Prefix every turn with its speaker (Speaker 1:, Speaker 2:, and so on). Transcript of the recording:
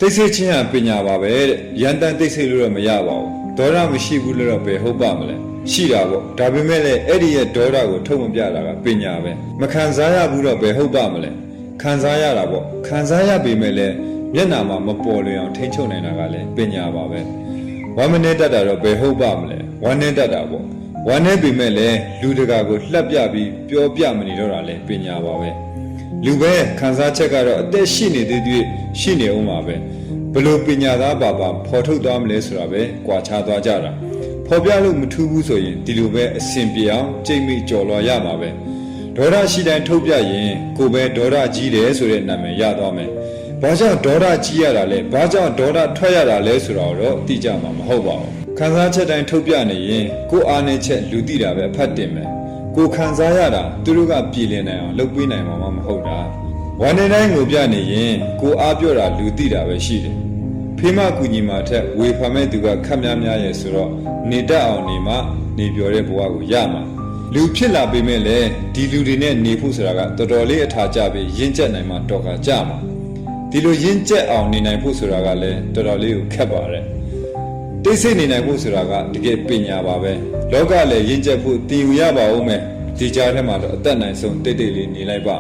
Speaker 1: တိတ်ဆိတ်ချင်းဟာပညာပါပဲတဲ့ရန်တန်တိတ်ဆိတ်လို့တော့မရပါဘူးဒေါရမရှိဘူးလို့တော့ပဲဟုတ်ပါမလဲရှိတာပေါ့ဒါပေမဲ့လည်းအဲ့ဒီရဲ့ဒေါရကိုထုတ်မပြတာကပညာပဲမခံစားရဘူးတော့ပဲဟုတ်ပါမလဲခံစားရတာပေါ့ခံစားရပေမဲ့လည်းမျက်နှာမှာမပေါ်လွင်အောင်ထိန်းချုပ်နိုင်တာကလည်းပညာပါပဲဝမ်းမနေတတ်တာတော့ဘယ်ဟုတ်ပါမလဲဝမ်းနေတတ်တာပေါ့ဝမ်းနေပေမဲ့လည်းလူတကာကိုလှက်ပြပြီးပြောပြမနေတော့တာလည်းပညာပါပဲလူပဲခံစားချက်ကတော့အသက်ရှိနေသေးသေးရှိနေအောင်ပါပဲဘလို့ပညာသားပါဖော်ထုတ်သွားမလဲဆိုတာပဲကြွာချသွားကြတာဖော်ပြလို့မထူးဘူးဆိုရင်ဒီလိုပဲအဆင်ပြေအောင်ကြိတ်မိကြော်လွှာရမှာပဲဒေါရရှိတိုင်းထုတ်ပြရင်ကိုပဲဒေါရကြီးတယ်ဆိုတဲ့နာမည်ရသွားမယ်ဘာကြောင့်ဒေါရကြီးရတာလဲဘာကြောင့်ဒေါရထွက်ရတာလဲဆိုတာတော့သိကြမှာမဟုတ်ပါဘူးခံစားချက်တိုင်းထုတ်ပြနေရင်ကိုအားနေချက်လူသိတာပဲအဖတ်တင်မယ်ကိုခံစားရတာသူတို့ကပြည်လည်နိုင်အောင်လုပ်ပေးနိုင်မှာမဟုတ်တာဝမ်းနေတိုင်းကိုပြနေရင်ကိုအားပြောတာလူသိတာပဲရှိတယ်ဖေးမကူညီမှာထက်ဝေဖန်မဲ့သူကခက်များများရဲ့ဆိုတော့နေတတ်အောင်နေမှနေပြောတဲ့ဘဝကိုရမှာလူဖြစ်လာပေမဲ့လည်းဒီလူတွေနဲ့နေဖို့ဆိုတာကတော်တော်လေးအထာကျပြီးရင့်ကျက်နိုင်မှတော်ကကြမှာဒီလိုရင့်ကျက်အောင်နေနိုင်ဖို့ဆိုတာကလည်းတော်တော်လေးကိုခက်ပါတယ်တိတ်ဆိတ်နေနိုင်ဖို့ဆိုတာကတကယ်ပညာပါပဲလောကလည်းရင့်ကျက်ဖို့တည်ယူရပါဦးမယ်ဒီကြားထဲမှာတော့အသက်နိုင်ဆုံးတိတ်တိတ်လေးနေလိုက်ပါ